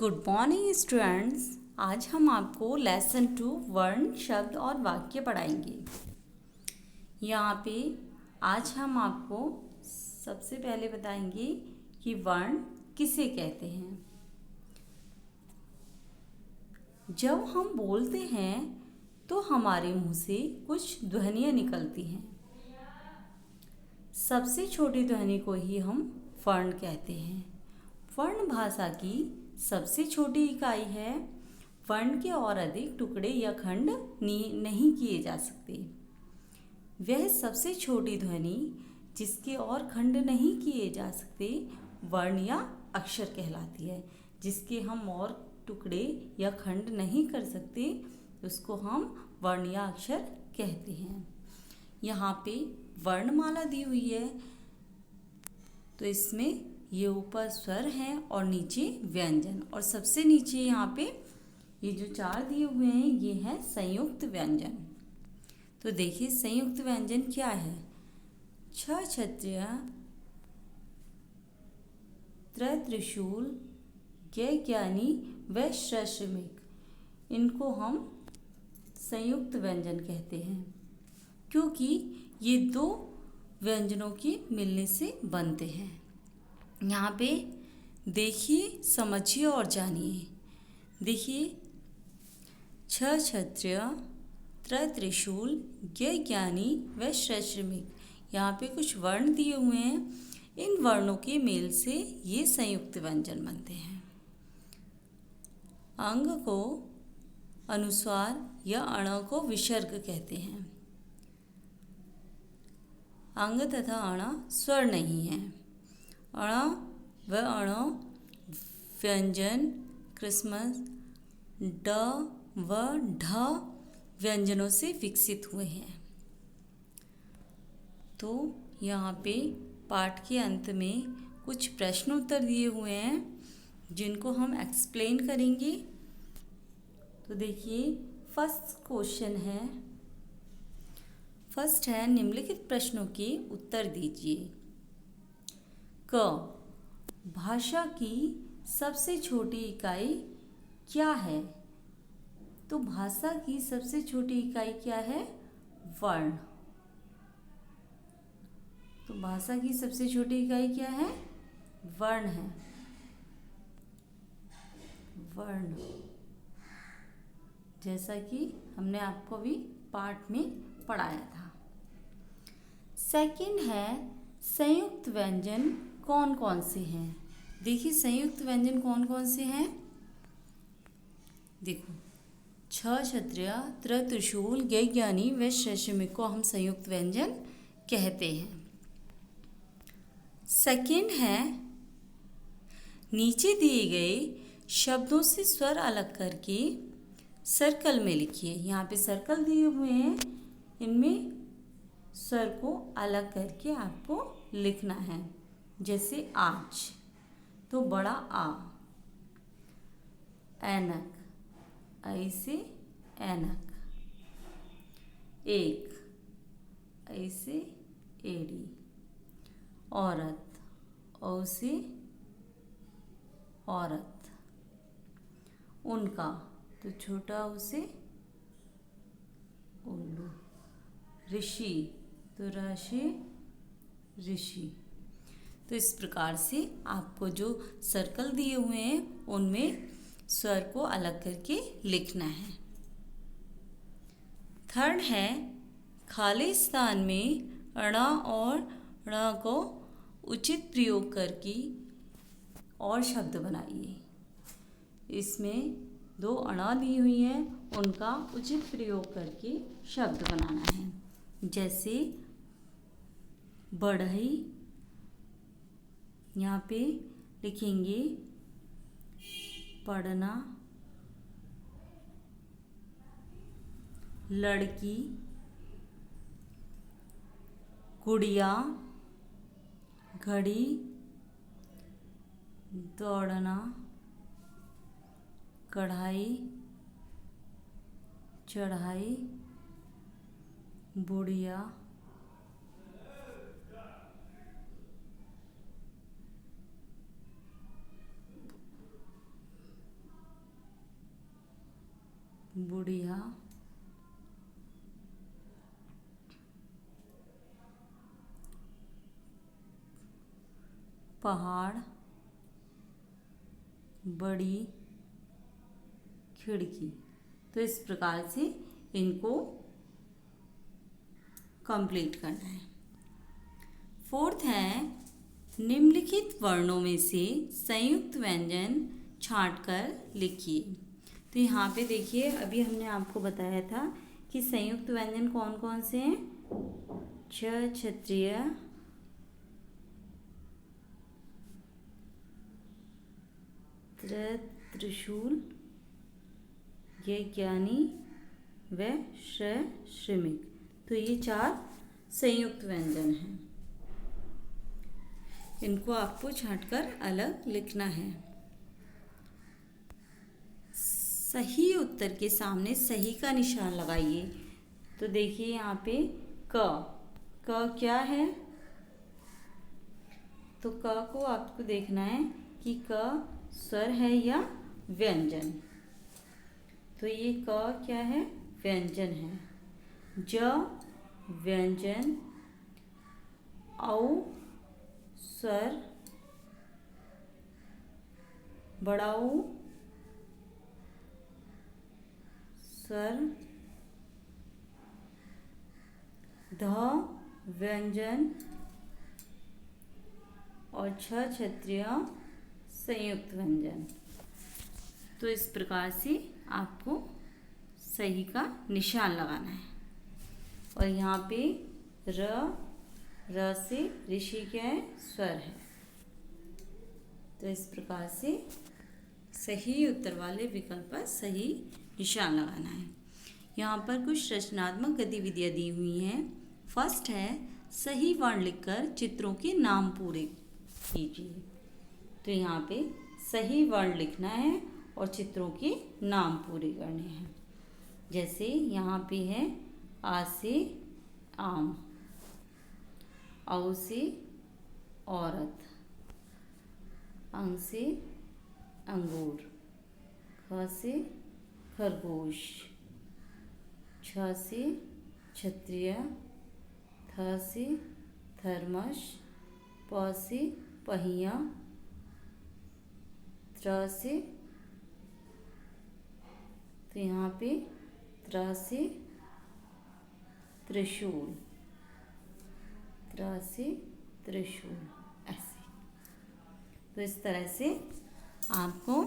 Good morning students. आज हम आपको लेसन 2 वर्ण शब्द और वाक्य पढ़ाएंगे। यहाँ पे आज हम आपको सबसे पहले बताएंगे कि वर्ण किसे कहते हैं। जब हम बोलते हैं तो हमारे मुंह से कुछ ध्वनियाँ निकलती हैं। सबसे छोटी ध्वनि को ही हम वर्ण कहते हैं। वर्ण भाषा की सबसे छोटी इकाई है। वर्ण के और अधिक टुकड़े या खंड नहीं किए जा सकते। वह सबसे छोटी ध्वनि जिसके और खंड नहीं किए जा सकते वर्ण या अक्षर कहलाती है। जिसके हम और टुकड़े या खंड नहीं कर सकते उसको हम वर्ण या अक्षर कहते हैं। यहाँ पे वर्णमाला दी हुई है तो इसमें ये ऊपर स्वर हैं और नीचे व्यंजन, और सबसे नीचे यहाँ पे ये जो 4 दिए हुए हैं ये हैं संयुक्त व्यंजन। तो देखिए संयुक्त व्यंजन क्या है। छ क्षत्रिय त्र त्रिशूल ज्ञ ज्ञानी व श्रमिक, इनको हम संयुक्त व्यंजन कहते हैं क्योंकि ये 2 व्यंजनों के मिलने से बनते हैं। यहाँ पे देखिए, समझिए और जानिए। देखिए, छ क्षत्रिय त्र त्रिशूल ज्ञ ज्ञानी व श्रमिक, यहाँ पे कुछ वर्ण दिए हुए हैं। इन वर्णों के मेल से ये संयुक्त व्यंजन बनते हैं। अंग को अनुस्वार या अण को विसर्ग कहते हैं। अंग तथा अण स्वर नहीं है। अण व अण व्यंजन क्रिसमस ड व ढ व्यंजनों से विकसित हुए हैं। तो यहाँ पे पाठ के अंत में कुछ प्रश्न उत्तर दिए हुए हैं जिनको हम एक्सप्लेन करेंगे। तो देखिए फर्स्ट है निम्नलिखित प्रश्नों के उत्तर दीजिए। क भाषा की सबसे छोटी इकाई क्या है? तो भाषा की सबसे छोटी इकाई क्या है? वर्ण। तो भाषा की सबसे छोटी इकाई क्या है? वर्ण है। वर्ण, जैसा कि हमने आपको भी पाठ में पढ़ाया था। सेकंड है संयुक्त व्यंजन कौन कौन से हैं? देखिए संयुक्त व्यंजन कौन कौन से हैं। देखो, छ क्षत्रिय त्र त्रिशूल ज्ञ ज्ञानी व श्रमिक को हम संयुक्त व्यंजन कहते हैं। सेकंड है नीचे दिए गए शब्दों से स्वर अलग करके सर्कल में लिखिए। यहाँ पे सर्कल दिए हुए हैं, इनमें स्वर को अलग करके आपको लिखना है। जैसे आज, तो बड़ा आ, ऐनक, ऐसे ऐनक, एक, ऐसे एड़ी, औरत, औसे औरत, उनका, तो छोटा उसे उल्लू, ऋषि, तो राशि ऋषि। तो इस प्रकार से आपको जो सर्कल दिए हुए हैं उनमें स्वर को अलग करके लिखना है। थर्ड है खाली स्थान में अण और ण को उचित प्रयोग करके और शब्द बनाइए। इसमें 2 अणा दी हुई हैं, उनका उचित प्रयोग करके शब्द बनाना है। जैसे बढ़ई, यहाँ पे लिखेंगे पढ़ना, लड़की, गुड़िया, घड़ी, दौड़ना, कढ़ाई, चढ़ाई, बुढ़िया, बुढ़िया, पहाड़, बड़ी खिड़की। तो इस प्रकार से इनको कंप्लीट करना है। फोर्थ है, निम्नलिखित वर्णों में से संयुक्त व्यंजन छांटकर लिखिए। तो यहाँ पे देखिए, अभी हमने आपको बताया था कि संयुक्त व्यंजन कौन कौन से हैं। छ क्षत्रिय, त्रिशूल, ज्ञानी व श्रमिक। तो ये 4 संयुक्त व्यंजन हैं। इनको आपको छांटकर अलग लिखना है। सही उत्तर के सामने सही का निशान लगाइए। तो देखिए यहाँ पे क क्या है। तो क को आपको देखना है कि क स्वर है या व्यंजन। तो ये क क्या है, व्यंजन है। ज व्यंजन, औ स्वर, बड़ा ऊ स्वर, ध व्यंजन और छ क्षत्रिय संयुक्त व्यंजन। तो इस प्रकार से आपको सही का निशान लगाना है। और यहाँ पे र से ऋषि क्या है, स्वर है। तो इस प्रकार से सही उत्तर वाले विकल्प पर सही निशान लगाना है। यहाँ पर कुछ रचनात्मक गतिविधियाँ दी हुई हैं। फर्स्ट है, सही वर्ण लिखकर चित्रों के नाम पूरे कीजिए। तो यहाँ पे सही वर्ण लिखना है और चित्रों के नाम पूरे करने हैं। जैसे यहाँ पे है आ से आम, औ से औरत, अंग से अंगूर, ख से खरगोश, छ से क्षत्रिय, थ से थर्मस, प से पहिया, त्र से, तो यहाँ पे त्र से त्रिशूल, त्र से त्रिशूल, ऐसे। तो इस तरह से आपको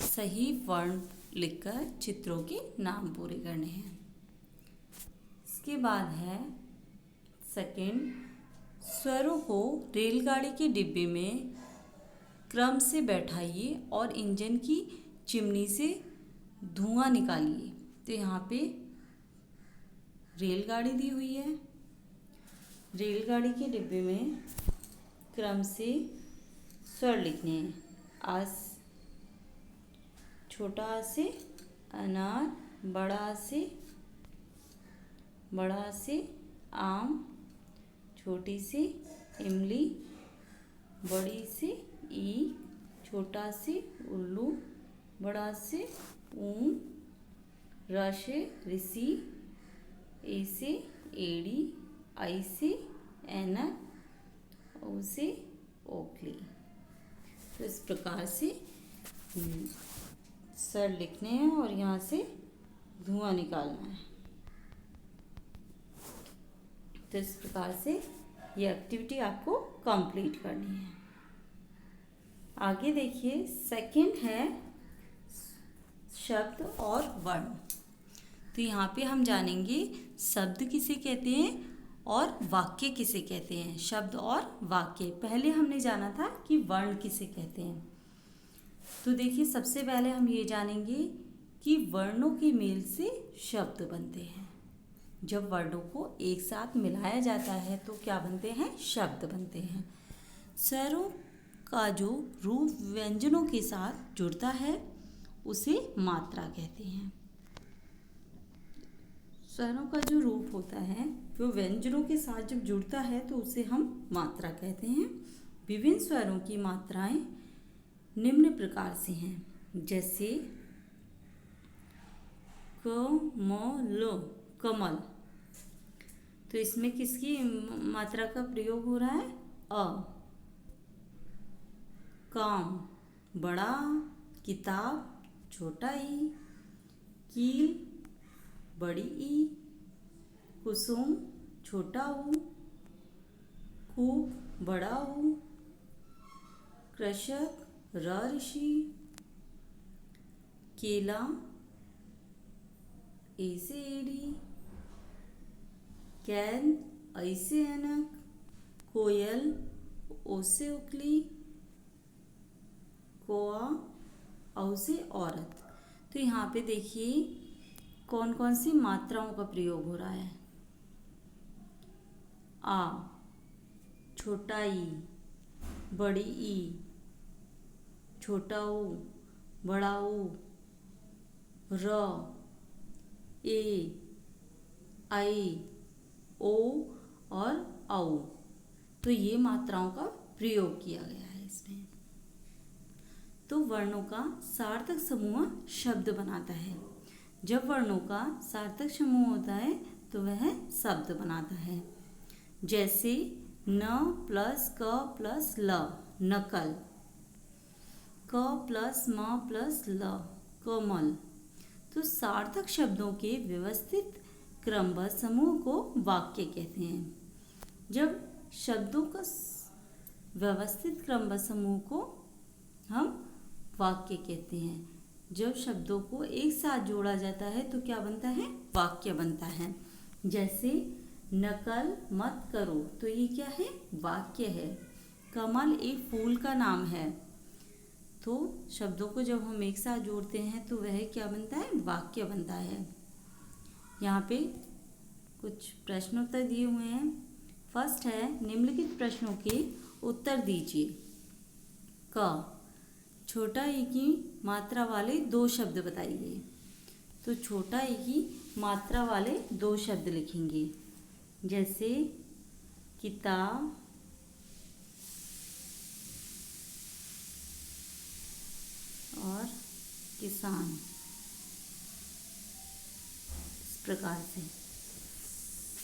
सही वर्ण लिखकर चित्रों के नाम पूरे करने हैं। इसके बाद है सेकंड, स्वरों को रेलगाड़ी के डिब्बे में क्रम से बैठाइए और इंजन की चिमनी से धुआं निकालिए। तो यहाँ पे रेलगाड़ी दी हुई है। रेलगाड़ी के डिब्बे में क्रम से स्वर लिखने हैं। आस, छोटा आ से अनार, बड़ा से आम, छोटी से इमली, बड़ी से ईख, छोटा से उल्लू, बड़ा से ऊन, र से ऋषि, ए से एड़ी, आई से ऐनक, ओ से ओखली। तो इस प्रकार से स्वर लिखने हैं और यहाँ से धुआं निकालना है। तो इस प्रकार से ये एक्टिविटी आपको कंप्लीट करनी है। आगे देखिए, सेकंड है शब्द और वर्ण। तो यहाँ पे हम जानेंगे शब्द किसे कहते हैं और वाक्य किसे कहते हैं। शब्द और वाक्य, पहले हमने जाना था कि वर्ण किसे कहते हैं। तो देखिए, सबसे पहले हम ये जानेंगे कि वर्णों के मेल से शब्द बनते हैं। जब वर्णों को एक साथ मिलाया जाता है तो क्या बनते हैं, शब्द बनते हैं। स्वरों का जो रूप व्यंजनों के साथ जुड़ता है उसे मात्रा कहते हैं। स्वरों का जो रूप होता है वो व्यंजनों के साथ जब जुड़ता है तो उसे हम मात्रा कहते हैं। विभिन्न स्वरों की मात्राएं निम्न प्रकार से हैं, जैसे कमल, कमल। तो इसमें किसकी मात्रा का प्रयोग हो रहा है? अ। काम, बड़ा, किताब, छोटा ई, कील, बड़ी ई, कुसुम, छोटा ऊ, खूब, बड़ा ऊ, कृषक, र ऋषि, केला, ए से एड़ी, कैन, ऐ से ऐनक, कोयल, ओ से उकली, कोआ, औ से औरत। तो यहाँ पे देखिए कौन कौन सी मात्राओं का प्रयोग हो रहा है। आ, छोटा ई, बड़ी ई, छोटा ऊ, बड़ा ऊ, र, ए, आई, ओ और औ। तो ये मात्राओं का प्रयोग किया गया है इसमें। तो वर्णों का सार्थक समूह शब्द बनाता है। जब वर्णों का सार्थक समूह होता है तो वह शब्द बनाता है। जैसे न प्लस क प्लस ल, नकल, क प्लस म प्लस ल, कमल। तो सार्थक शब्दों के व्यवस्थित क्रमबद्ध समूह को वाक्य कहते हैं। जब शब्दों का व्यवस्थित क्रमबद्ध समूह को हम वाक्य कहते हैं। जब शब्दों को एक साथ जोड़ा जाता है तो क्या बनता है? वाक्य बनता है। जैसे नकल मत करो, तो ये क्या है? वाक्य है। कमल एक फूल का नाम है। तो शब्दों को जब हम एक साथ जोड़ते हैं तो वह क्या बनता है? वाक्य बनता है। यहाँ पे कुछ प्रश्नोत्तर दिए हुए हैं। फर्स्ट है, निम्नलिखित प्रश्नों के उत्तर दीजिए। क, छोटा ई की मात्रा वाले दो शब्द बताइए। तो छोटा ई की मात्रा वाले दो शब्द लिखेंगे। जैसे किताब और किसान, इस प्रकार से।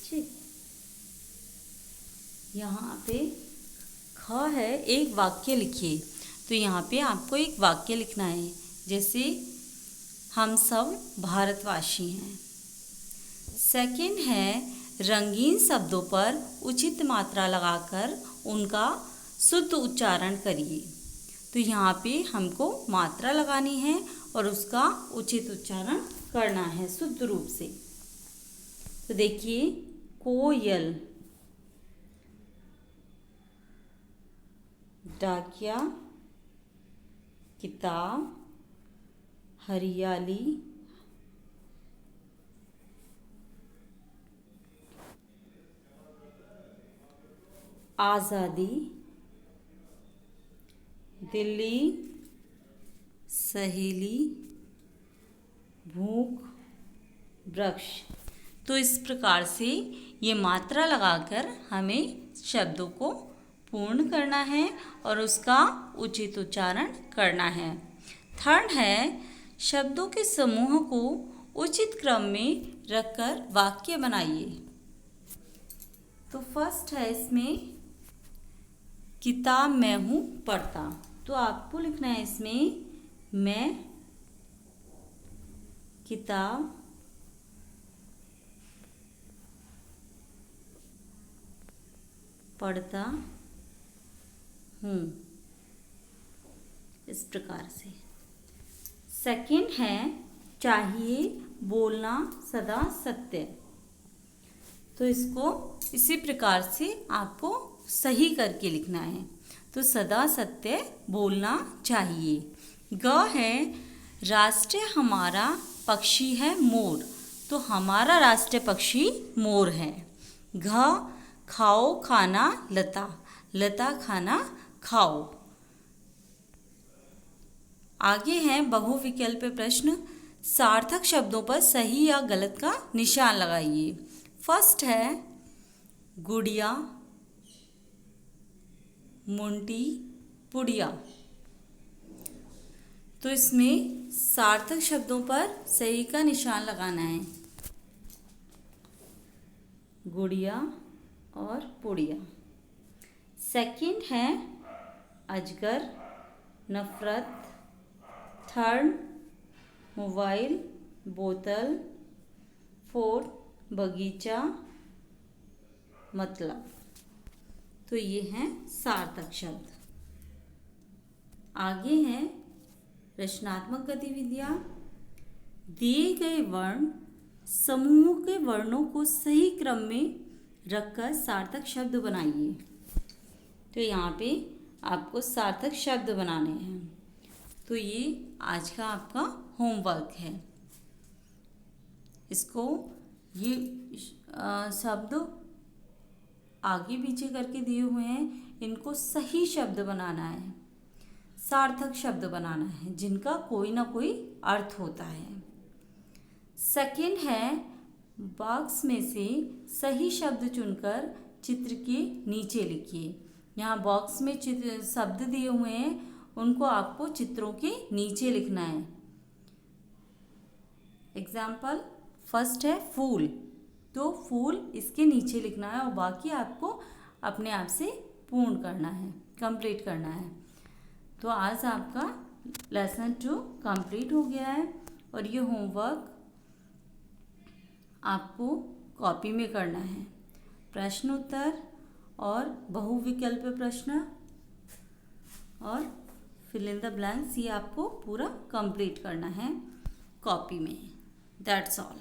ठीक, यहाँ पे ख है, एक वाक्य लिखिए। तो यहाँ पे आपको एक वाक्य लिखना है। जैसे हम सब भारतवासी हैं। सेकंड है, रंगीन शब्दों पर उचित मात्रा लगाकर उनका शुद्ध उच्चारण करिए। तो यहाँ पे हमको मात्रा लगानी है और उसका उचित उच्चारण करना है शुद्ध रूप से। तो देखिए, कोयल, डाकिया, किताब, हरियाली, आज़ादी, दिल्ली, सहेली, भूख, वृक्ष। तो इस प्रकार से ये मात्रा लगाकर हमें शब्दों को पूर्ण करना है और उसका उचित उच्चारण करना है। थर्ड है, शब्दों के समूह को उचित क्रम में रखकर वाक्य बनाइए। तो फर्स्ट है इसमें, किताब मैं हूँ पढ़ता। तो आपको लिखना है इसमें, मैं किताब पढ़ता हूँ, इस प्रकार से। सेकंड है, चाहिए बोलना सदा सत्य। तो इसको इसी प्रकार से आपको सही करके लिखना है। तो सदा सत्य बोलना चाहिए। ग है, राष्ट्रीय हमारा पक्षी है मोर। तो हमारा राष्ट्रीय पक्षी मोर है। घ, खाओ खाना लता, लता खाना खाओ। आगे हैं बहुविकल्प प्रश्न। सार्थक शब्दों पर सही या गलत का निशान लगाइए। फर्स्ट है, गुड़िया, मुंटी, पुड़िया। तो इसमें सार्थक शब्दों पर सही का निशान लगाना है। गुड़िया और पुड़िया। सेकंड है अजगर, नफरत, थर्ड मोबाइल, बोतल, फोर्थ बगीचा, मतलब। तो ये हैं सार्थक शब्द। आगे हैं रचनात्मक गतिविधियाँ। दिए गए वर्ण समूह के वर्णों को सही क्रम में रखकर सार्थक शब्द बनाइए। तो यहाँ पे आपको सार्थक शब्द बनाने हैं। तो ये आज का आपका होमवर्क है। इसको ये शब्द आगे पीछे करके दिए हुए हैं, इनको सही शब्द बनाना है, सार्थक शब्द बनाना है जिनका कोई ना कोई अर्थ होता है। सेकंड है बॉक्स में से सही शब्द चुनकर चित्र के नीचे लिखिए। यहाँ बॉक्स में चित्र शब्द दिए हुए हैं, उनको आपको चित्रों के नीचे लिखना है। एग्जाम्पल फर्स्ट है फूल, तो फूल इसके नीचे लिखना है और बाकी आपको अपने आप से पूर्ण करना है, कंप्लीट करना है। तो आज आपका लेसन 2 कंप्लीट हो गया है और ये होमवर्क आपको कॉपी में करना है। प्रश्न उत्तर और बहुविकल्प प्रश्न और फिल इन द ब्लैंक्स ये आपको पूरा कंप्लीट करना है कॉपी में। That's all.